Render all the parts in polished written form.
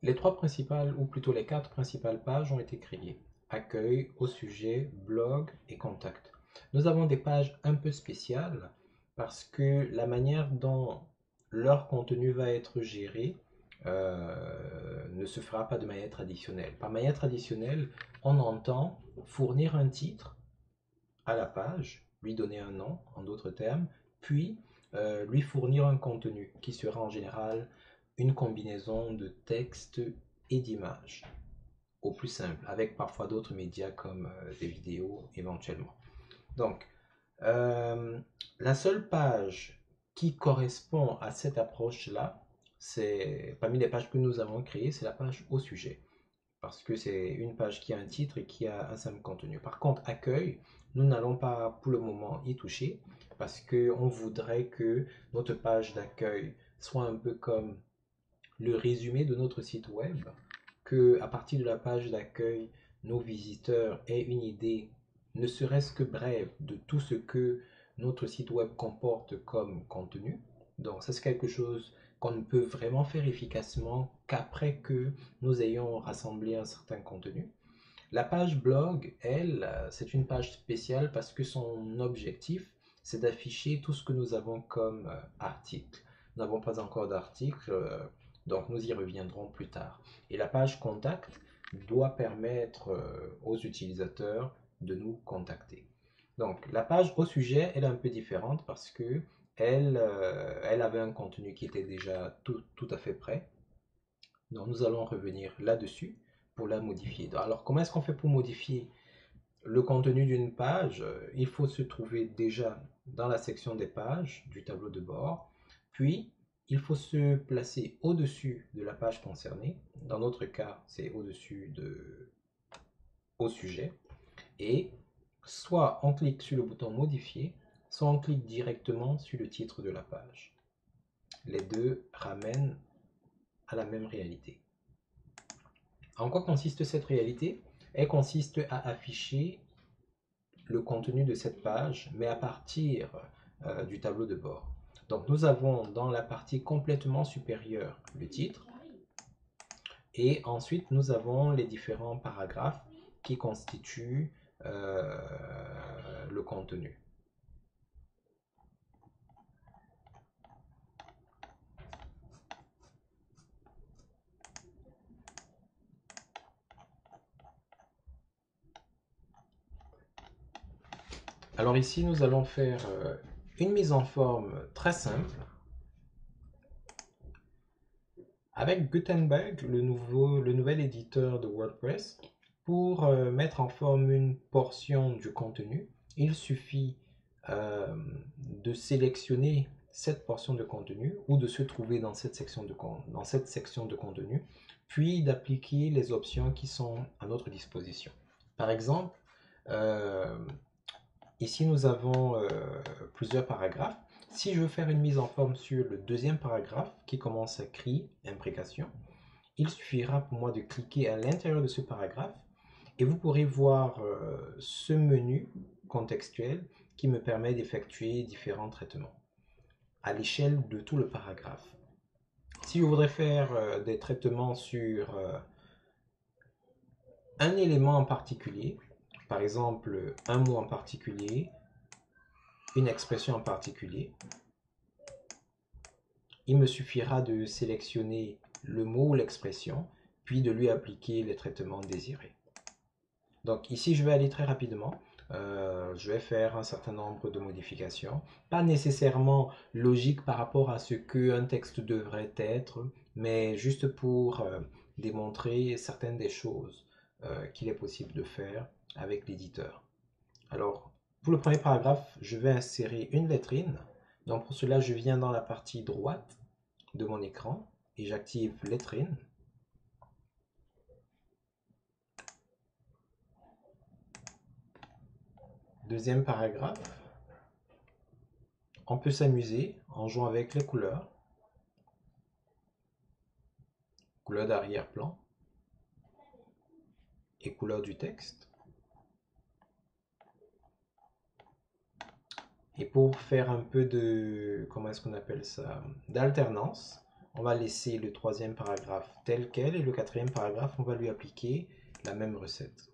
Les trois principales, ou plutôt les quatre principales pages ont été créées. Accueil, au sujet, blog et contact. Nous avons des pages un peu spéciales parce que la manière dont leur contenu va être géré ne se fera pas de manière traditionnelle. Par manière traditionnelle, on entend fournir un titre à la page, lui donner un nom, en d'autres termes, puis lui fournir un contenu qui sera en général une combinaison de texte et d'images, au plus simple, avec parfois d'autres médias comme des vidéos éventuellement. Donc, euh, la seule page qui correspond à cette approche-là, c'est parmi les pages que nous avons créées, c'est la page au sujet parce que c'est une page qui a un titre et qui a un simple contenu. Par contre, accueil, nous n'allons pas pour le moment y toucher parce qu'on voudrait que notre page d'accueil soit un peu comme le résumé de notre site web, que à partir de la page d'accueil, nos visiteurs aient une idée, ne serait-ce que brève, de tout ce que notre site web comporte comme contenu. Donc ça c'est quelque chose qu'on ne peut vraiment faire efficacement qu'après que nous ayons rassemblé un certain contenu. La page blog, elle, c'est une page spéciale parce que son objectif, c'est d'afficher tout ce que nous avons comme article. Nous n'avons pas encore d'article, donc nous y reviendrons plus tard. Et la page contact doit permettre aux utilisateurs de nous contacter. Donc la page au sujet, elle est un peu différente parce que elle avait un contenu qui était déjà tout à fait prêt. Donc nous allons revenir là-dessus pour la modifier. Alors comment est-ce qu'on fait pour modifier le contenu d'une page? Il faut se trouver déjà dans la section des pages du tableau de bord, puis il faut se placer au-dessus de la page concernée. Dans notre cas, c'est au-dessus de au sujet. Et soit on clique sur le bouton modifier, soit on clique directement sur le titre de la page. Les deux ramènent à la même réalité. En quoi consiste cette réalité? Elle consiste à afficher le contenu de cette page, mais à partir du tableau de bord. Donc nous avons dans la partie complètement supérieure le titre, et ensuite nous avons les différents paragraphes qui constituent le contenu. Alors ici, nous allons faire une mise en forme très simple avec Gutenberg, le nouvel éditeur de WordPress. Pour mettre en forme une portion du contenu, il suffit de sélectionner cette portion de contenu ou de se trouver dans cette section de contenu, puis d'appliquer les options qui sont à notre disposition. Par exemple, euh, ici, nous avons plusieurs paragraphes. Si je veux faire une mise en forme sur le deuxième paragraphe qui commence à cri, imprécation, il suffira pour moi de cliquer à l'intérieur de ce paragraphe et vous pourrez voir ce menu contextuel qui me permet d'effectuer différents traitements à l'échelle de tout le paragraphe. Si je voudrais faire des traitements sur un élément en particulier, par exemple un mot en particulier, une expression en particulier, il me suffira de sélectionner le mot ou l'expression, puis de lui appliquer les traitements désirés. Donc ici, je vais aller très rapidement. Je vais faire un certain nombre de modifications, pas nécessairement logiques par rapport à ce qu'un texte devrait être, mais juste pour démontrer certaines des choses qu'il est possible de faire avec l'éditeur. Alors, pour le premier paragraphe, je vais insérer une lettrine. Donc pour cela, je viens dans la partie droite de mon écran et j'active lettrine. Deuxième paragraphe, on peut s'amuser en jouant avec les couleurs. Couleur d'arrière-plan et couleur du texte. Et pour faire un peu de, comment est-ce qu'on appelle ça, d'alternance, on va laisser le troisième paragraphe tel quel et le quatrième paragraphe, on va lui appliquer la même recette.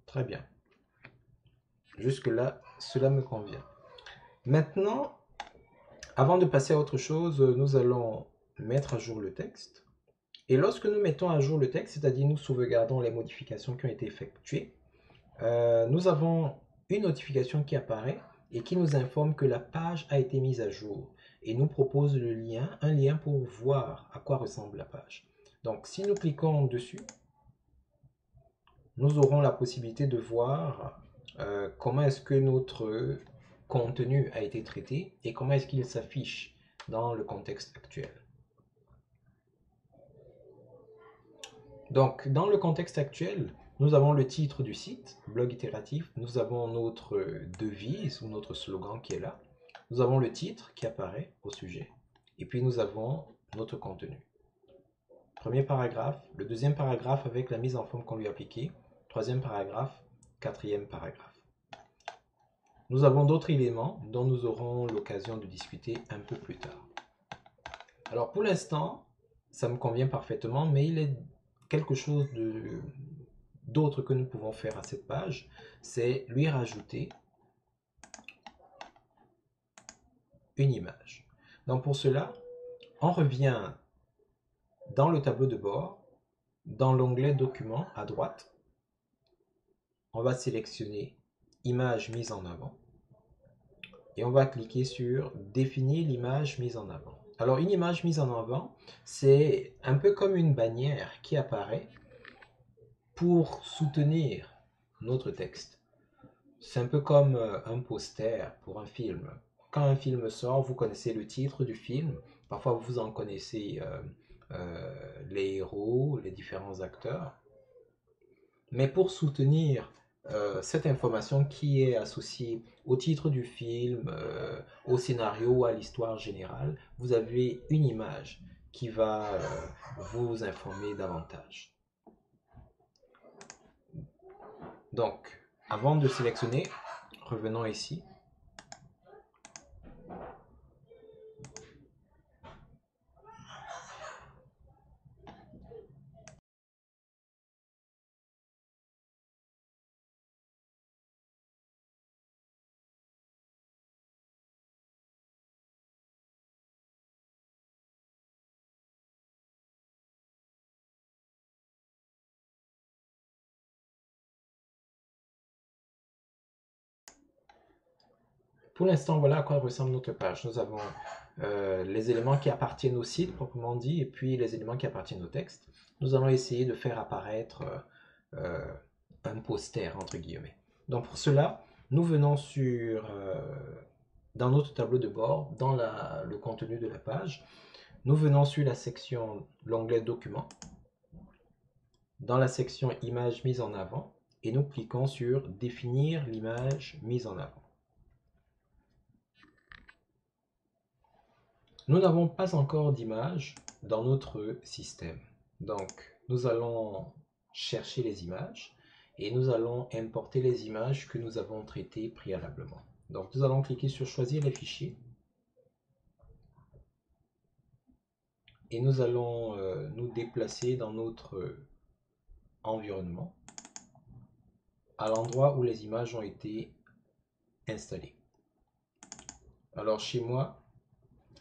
Très bien. Jusque-là, cela me convient. Maintenant, avant de passer à autre chose, nous allons mettre à jour le texte. Et lorsque nous mettons à jour le texte, c'est-à-dire nous sauvegardons les modifications qui ont été effectuées, nous avons une notification qui apparaît et qui nous informe que la page a été mise à jour et nous propose un lien pour voir à quoi ressemble la page. Donc si nous cliquons dessus, nous aurons la possibilité de voir comment est-ce que notre contenu a été traité et comment est-ce qu'il s'affiche dans le contexte actuel. Donc, dans le contexte actuel, nous avons le titre du site, blog itératif, nous avons notre devise ou notre slogan qui est là, nous avons le titre qui apparaît au sujet, et puis nous avons notre contenu. Premier paragraphe, le deuxième paragraphe avec la mise en forme qu'on lui a appliquée, troisième paragraphe, quatrième paragraphe. Nous avons d'autres éléments dont nous aurons l'occasion de discuter un peu plus tard. Alors pour l'instant, ça me convient parfaitement, mais il est quelque chose d'autre que nous pouvons faire à cette page, c'est lui rajouter une image. Donc pour cela, on revient dans le tableau de bord, dans l'onglet Documents à droite, on va sélectionner Image mise en avant et on va cliquer sur Définir l'image mise en avant. Alors une image mise en avant, c'est un peu comme une bannière qui apparaît pour soutenir notre texte. C'est un peu comme un poster pour un film. Quand un film sort, vous connaissez le titre du film. Parfois, vous en connaissez les héros, les différents acteurs. Mais pour soutenir cette information qui est associée au titre du film, au scénario, à l'histoire générale, vous avez une image qui va vous informer davantage. Donc, avant de sélectionner, revenons ici. Pour l'instant, voilà à quoi ressemble notre page. Nous avons les éléments qui appartiennent au site, proprement dit, et puis les éléments qui appartiennent au texte. Nous allons essayer de faire apparaître un poster, entre guillemets. Donc pour cela, nous venons dans notre tableau de bord, dans le contenu de la page, nous venons sur la section, l'onglet Documents, dans la section Images mise en avant, et nous cliquons sur Définir l'image mise en avant. Nous n'avons pas encore d'image dans notre système. Donc, nous allons chercher les images et nous allons importer les images que nous avons traitées préalablement. Donc, nous allons cliquer sur Choisir les fichiers et nous allons nous déplacer dans notre environnement à l'endroit où les images ont été installées. Alors, chez moi,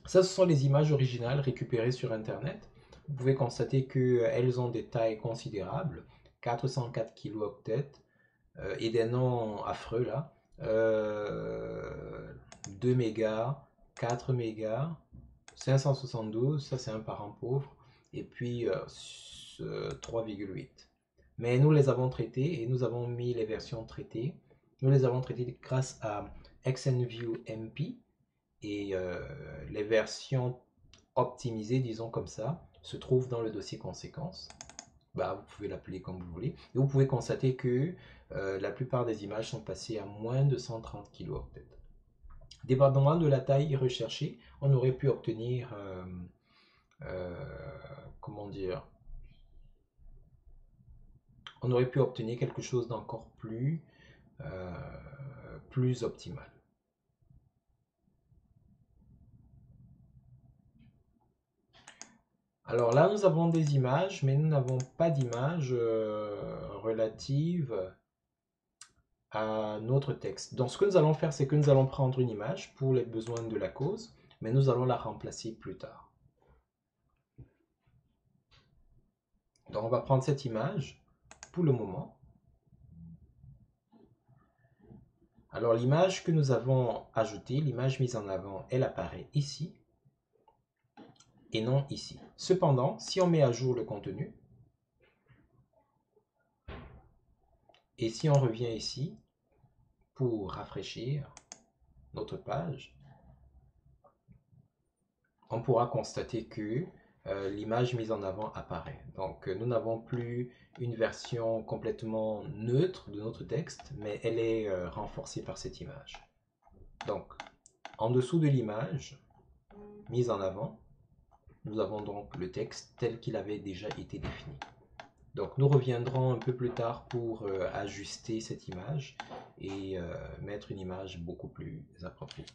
ça, ce sont les images originales récupérées sur Internet. Vous pouvez constater qu'elles ont des tailles considérables, 404 kilooctets, et des noms affreux là, 2 mégas, 4 mégas, 572, ça c'est un parent pauvre, et puis 3,8. Mais nous les avons traités et nous avons mis les versions traitées. Nous les avons traitées grâce à XNView MP, et les versions optimisées, disons comme ça, se trouvent dans le dossier conséquences. Bah, vous pouvez l'appeler comme vous voulez. Et vous pouvez constater que la plupart des images sont passées à moins de 130 kilooctets. Dépendamment de la taille recherchée, on aurait pu obtenir, comment dire, on aurait pu obtenir quelque chose d'encore plus plus optimale. Alors là, nous avons des images, mais nous n'avons pas d'images relatives à notre texte. Donc ce que nous allons faire, c'est que nous allons prendre une image pour les besoins de la cause, mais nous allons la remplacer plus tard. Donc on va prendre cette image pour le moment. Alors l'image que nous avons ajoutée, l'image mise en avant, elle apparaît ici et non ici. Cependant, si on met à jour le contenu, et si on revient ici pour rafraîchir notre page, on pourra constater que l'image mise en avant apparaît. Donc nous n'avons plus une version complètement neutre de notre texte, mais elle est renforcée par cette image. Donc en dessous de l'image mise en avant, nous avons donc le texte tel qu'il avait déjà été défini. Donc nous reviendrons un peu plus tard pour ajuster cette image et mettre une image beaucoup plus appropriée.